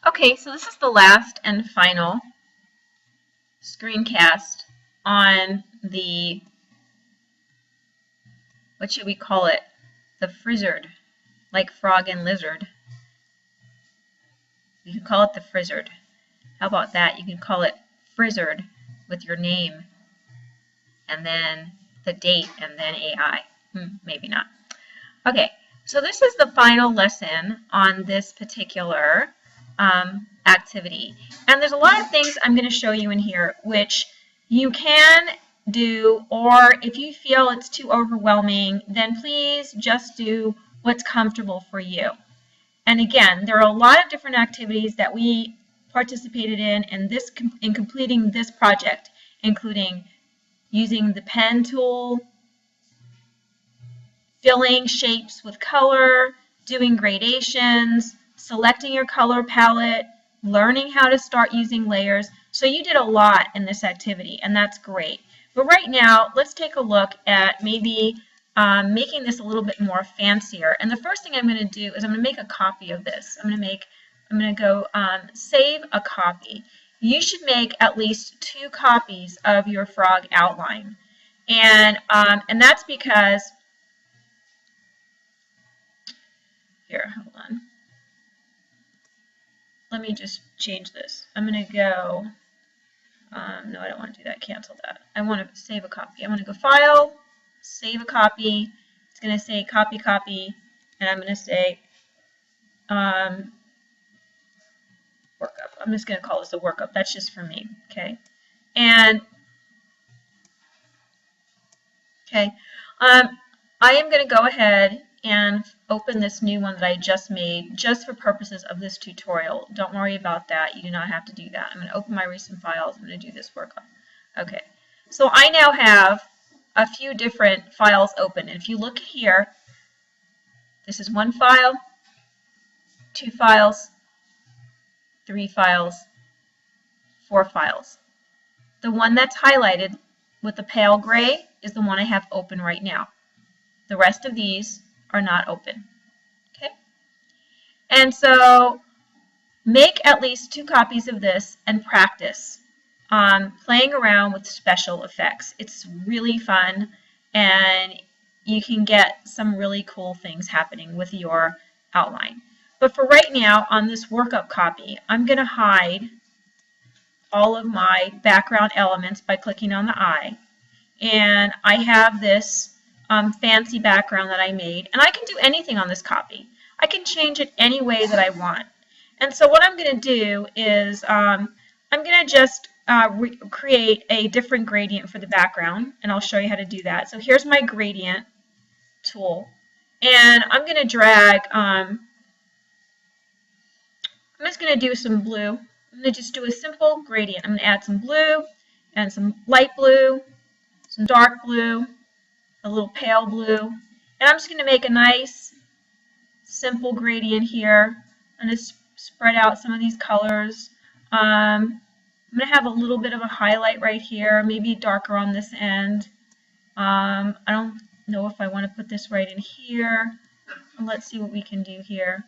Okay, so this is the last and final screencast on the, what should we call it? The frizzard, like frog and lizard. You can call it the frizzard. How about that? You can call it frizzard with your name and then the date and then AI. Maybe not. Okay, so this is the final lesson on this particular activity. And there's a lot of things I'm going to show you in here which you can do, or if you feel it's too overwhelming, then please just do what's comfortable for you. And again, there are a lot of different activities that we participated in completing this project, including using the pen tool, filling shapes with color, doing gradations, selecting your color palette, learning how to start using layers. So you did a lot in this activity, and that's great. But right now, let's take a look at maybe making this a little bit more fancier. And the first thing I'm going to do is I'm going to make a copy of this. I'm going to go save a copy. You should make at least 2 copies of your frog outline. And that's because, here, hold on. Let me just change this. I'm going to go, no, I don't want to do that. Cancel that. I want to save a copy. I'm going to go File, Save a Copy. It's going to say Copy, Copy, and I'm going to say Workup. I'm just going to call this a workup. That's just for me, okay? And, okay, I am going to go ahead and open this new one that I just made just for purposes of this tutorial. Don't worry about that. You do not have to do that. I'm going to open my recent files. I'm going to do this workup. Okay, so I now have a few different files open. And if you look here, this is 1 file, 2 files, 3 files, 4 files. The one that's highlighted with the pale gray is the one I have open right now. The rest of these are not open. Okay? And so make at least 2 copies of this and practice playing around with special effects. It's really fun, and you can get some really cool things happening with your outline. But for right now, on this workup copy, I'm going to hide all of my background elements by clicking on the eye. And I have this fancy background that I made, and I can do anything on this copy. I can change it any way that I want. And so what I'm going to do is I'm going to just create a different gradient for the background, and I'll show you how to do that. So here's my gradient tool, and I'm going to drag, I'm just going to do some blue. I'm going to just do a simple gradient. I'm going to add some blue and some light blue, some dark blue, a little pale blue, and I'm just going to make a nice simple gradient here. I'm going to spread out some of these colors. I'm going to have a little bit of a highlight right here, maybe darker on this end. I don't know if I want to put this right in here. Let's see what we can do here.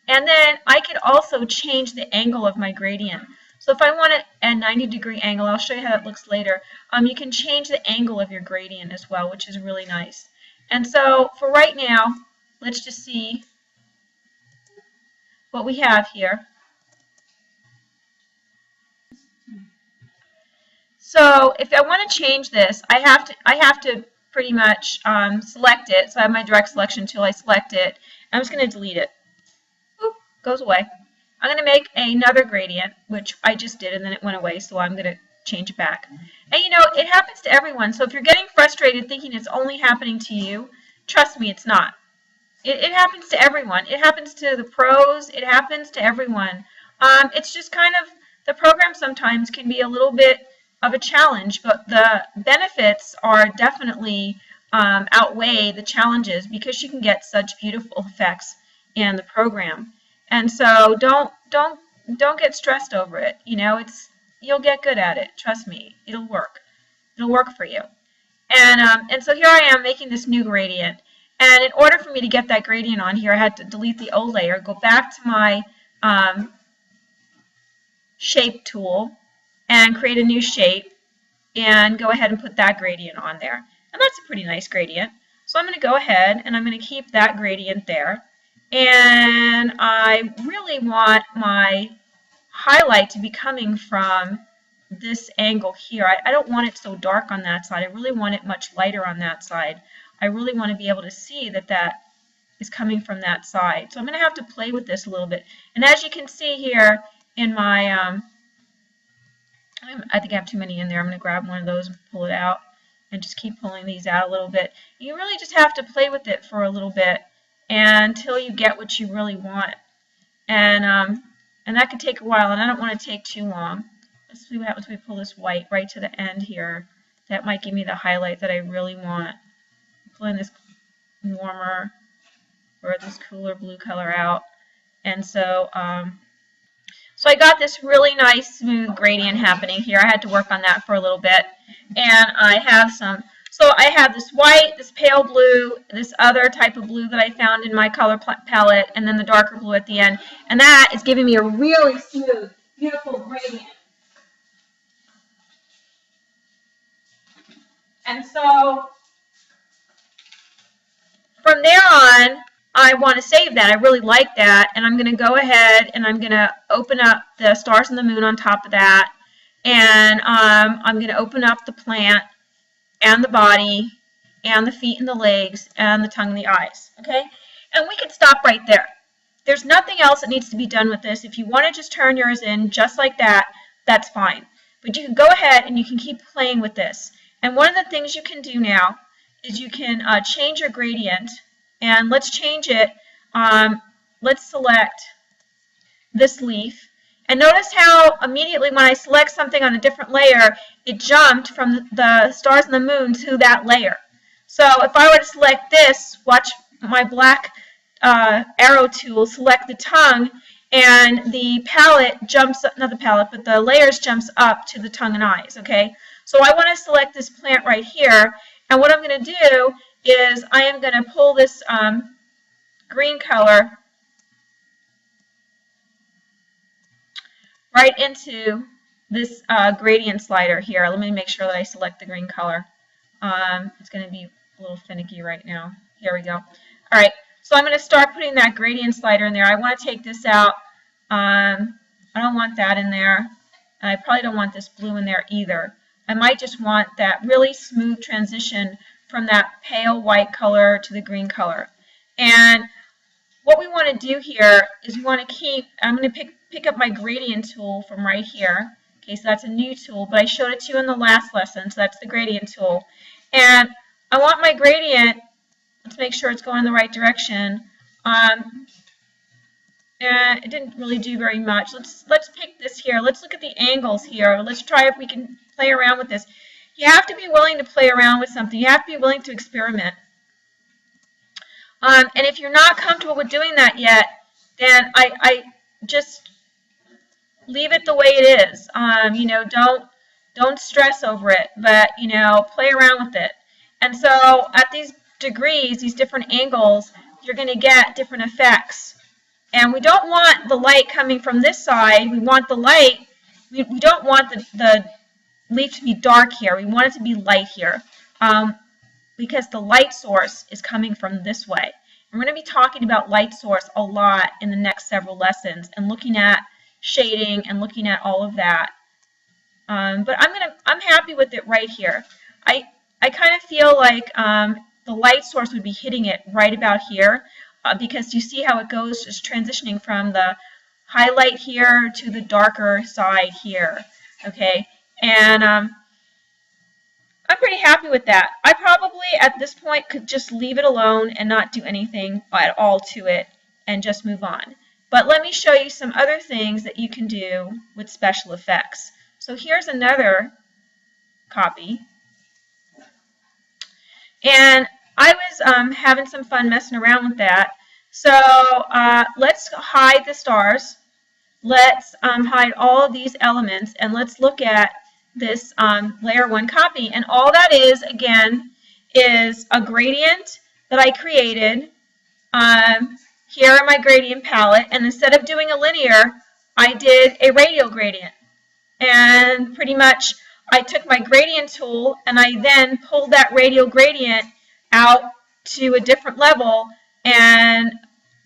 And then I could also change the angle of my gradient. So if I want it at a 90-degree angle, I'll show you how it looks later. You can change the angle of your gradient as well, which is really nice. And so for right now, let's just see what we have here. So if I want to change this, I have to pretty much select it. So I have my direct selection tool. I select it. I'm just going to delete it. Oop, goes away. I'm going to make another gradient, which I just did, and then it went away, so I'm going to change it back. And you know, it happens to everyone, so if you're getting frustrated thinking it's only happening to you, trust me, it's not. It happens to everyone. It happens to the pros. It happens to everyone. It's just kind of, the program sometimes can be a little bit of a challenge, but the benefits are definitely outweigh the challenges because you can get such beautiful effects in the program. And so don't get stressed over it. You know, you'll get good at it. Trust me, it'll work. It'll work for you. And so here I am making this new gradient. And in order for me to get that gradient on here, I had to delete the old layer, go back to my shape tool and create a new shape and go ahead and put that gradient on there. And that's a pretty nice gradient. So I'm going to go ahead and I'm going to keep that gradient there. And I really want my highlight to be coming from this angle here. I don't want it so dark on that side. I really want it much lighter on that side. I really want to be able to see that that is coming from that side. So I'm going to have to play with this a little bit. And as you can see here in my, I think I have too many in there. I'm going to grab one of those and pull it out and just keep pulling these out a little bit. You really just have to play with it for a little bit until you get what you really want. And that can take a while, and I don't want to take too long. Let's see what happens when we pull this white right to the end here. That might give me the highlight that I really want. Pulling this warmer or this cooler blue color out. And so, so I got this really nice smooth gradient happening here. I had to work on that for a little bit. And I have some, so I have this white, this pale blue, this other type of blue that I found in my color palette, and then the darker blue at the end. And that is giving me a really smooth, beautiful gradient. And so from there on, I want to save that. I really like that. And I'm going to go ahead and I'm going to open up the stars and the moon on top of that. And I'm going to open up the plant and the body and the feet and the legs and the tongue and the eyes. Okay? And we can stop right there. There's nothing else that needs to be done with this. If you want to just turn yours in just like that, that's fine. But you can go ahead and you can keep playing with this. And one of the things you can do now is you can change your gradient. And let's change it. Let's select this leaf. And notice how immediately when I select something on a different layer, it jumped from the stars and the moon to that layer. So if I were to select this, watch my black arrow tool select the tongue, and the palette jumps up, not the palette, but the layers jumps up to the tongue and eyes, okay? So I want to select this plant right here, and what I'm going to do is I am going to pull this green color right into this gradient slider here. Let me make sure that I select the green color. It's going to be a little finicky right now. Here we go. All right, so I'm going to start putting that gradient slider in there. I want to take this out. I don't want that in there, and I probably don't want this blue in there either. I might just want that really smooth transition from that pale white color to the green color. And what we want to do here is we want to keep, I'm going to pick up my gradient tool from right here. Okay, so that's a new tool, but I showed it to you in the last lesson, so that's the gradient tool. And I want my gradient, let's make sure it's going in the right direction. And it didn't really do very much. Let's pick this here. Let's look at the angles here. Let's try if we can play around with this. You have to be willing to play around with something. You have to be willing to experiment. And if you're not comfortable with doing that yet, then I just leave it the way it is. You know, don't stress over it, but you know, play around with it. And so at these degrees, these different angles, you're going to get different effects. And we don't want the light coming from this side. We want the light, we don't want the leaf to be dark here. We want it to be light here because the light source is coming from this way. And we're going to be talking about light source a lot in the next several lessons and looking at shading and looking at all of that. But I'm happy with it right here. I kind of feel like the light source would be hitting it right about here. Because you see how it goes, just transitioning from the highlight here to the darker side here, okay? And I'm pretty happy with that. I probably, at this point, could just leave it alone and not do anything at all to it and just move on. But let me show you some other things that you can do with special effects. So here's another copy. And I was having some fun messing around with that. So let's hide the stars. Let's hide all of these elements, and let's look at this layer 1 copy. And all that is, again, is a gradient that I created here in my gradient palette. And instead of doing a linear, I did a radial gradient. And pretty much I took my gradient tool and I then pulled that radial gradient out to a different level, and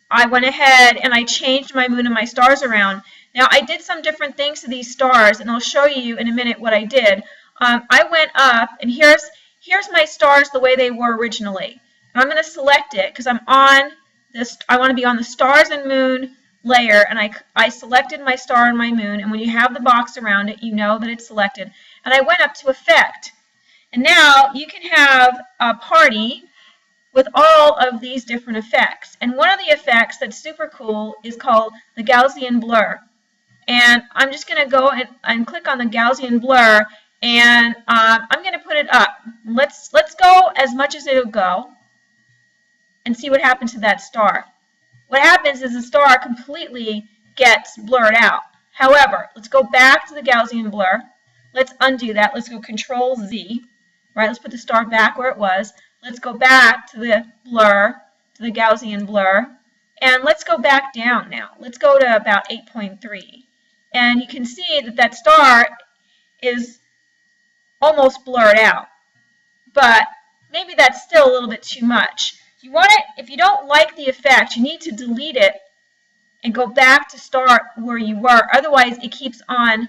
I went ahead and I changed my moon and my stars around. Now I did some different things to these stars, and I'll show you in a minute what I did. I went up, and here's my stars the way they were originally. And I'm going to select it because I'm on this. I want to be on the stars and moon layer, and I selected my star and my moon, and when you have the box around it, you know that it's selected. And I went up to Effect, and now you can have a party with all of these different effects. And one of the effects that's super cool is called the Gaussian blur. And I'm just going to go and click on the Gaussian blur, and I'm going to put it up. Let's go as much as it'll go and see what happens to that star. What happens is the star completely gets blurred out. However, let's go back to the Gaussian blur. Let's undo that. Let's go Control Z. Right, let's put the star back where it was. Let's go back to the blur, to the Gaussian blur, and let's go back down now. Let's go to about 8.3. And you can see that that star is almost blurred out. But maybe that's still a little bit too much. You want it, if you don't like the effect, you need to delete it and go back to start where you were. Otherwise, it keeps on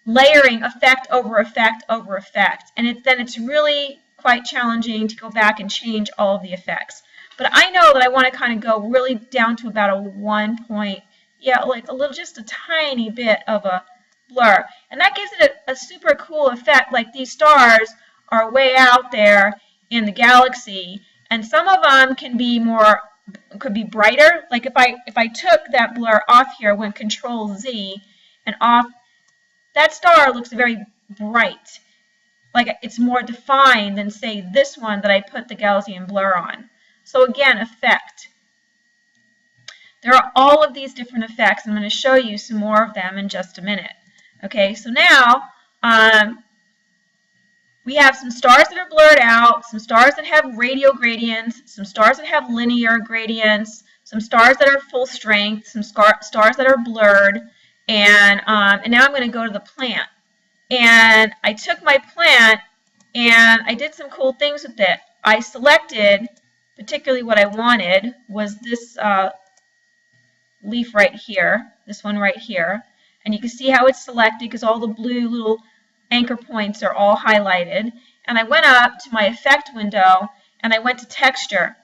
layering effect over effect over effect. And then it's really quite challenging to go back and change all of the effects. But I know that I want to kind of go really down to about a 1 point, like a little, just a tiny bit of a blur. And that gives it a super cool effect. Like these stars are way out there in the galaxy, and some of them can be could be brighter. Like if I took that blur off here, went Control Z and off, that star looks very bright. Like it's more defined than, say, this one that I put the Gaussian blur on. So again, effect. There are all of these different effects. I'm going to show you some more of them in just a minute. Okay, so now we have some stars that are blurred out, some stars that have radial gradients, some stars that have linear gradients, some stars that are full strength, some stars that are blurred, and now I'm going to go to the plant. And I took my plant and I did some cool things with it. I selected, particularly what I wanted was this leaf right here, this one right here. And you can see how it's selected because all the blue little anchor points are all highlighted. And I went up to my effect window and I went to texture.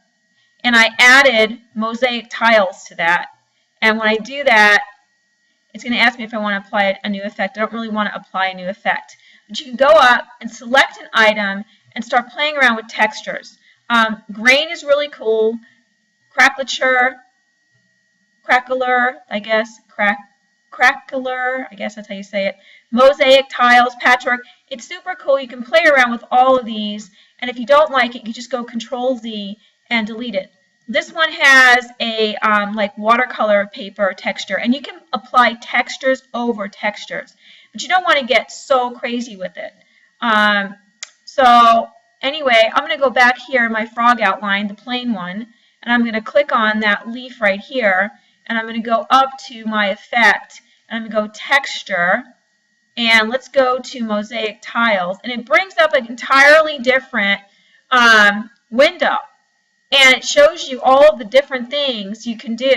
And I added mosaic tiles to that. And when I do that, it's going to ask me if I want to apply a new effect. I don't really want to apply a new effect. But you can go up and select an item and start playing around with textures. Grain is really cool. Crackler, I guess. Crackler, I guess that's how you say it. Mosaic tiles, patchwork. It's super cool. You can play around with all of these. And if you don't like it, you just go Control Z and delete it. This one has a like watercolor paper texture, and you can apply textures over textures, but you don't want to get so crazy with it. So anyway, I'm going to go back here in my frog outline, the plain one, and I'm going to click on that leaf right here, and I'm going to go up to my effect, and I'm going to go texture, and let's go to mosaic tiles, and it brings up an entirely different window. And it shows you all of the different things you can do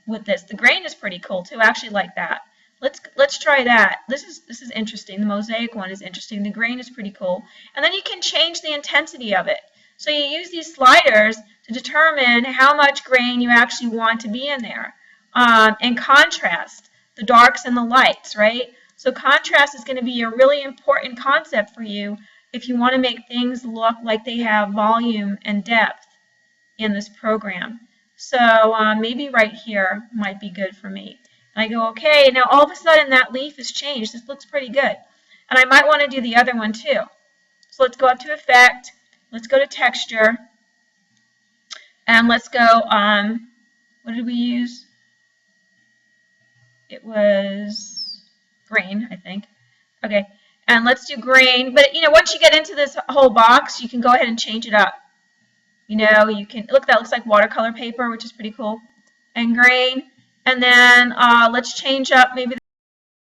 with this. The grain is pretty cool too. I actually like that. Let's try that. This is interesting. The mosaic one is interesting. The grain is pretty cool. And then you can change the intensity of it. So you use these sliders to determine how much grain you actually want to be in there. And contrast, the darks and the lights, right? So contrast is going to be a really important concept for you if you want to make things look like they have volume and depth in this program. So maybe right here might be good for me. And I go, okay, now all of a sudden that leaf has changed. This looks pretty good. And I might want to do the other one too. So let's go up to Effect. Let's go to Texture. And let's go, what did we use? It was grain, I think. Okay, and let's do grain. But you know, once you get into this whole box, you can go ahead and change it up. You know, you can look, that looks like watercolor paper, which is pretty cool. And grain, And then let's change up maybe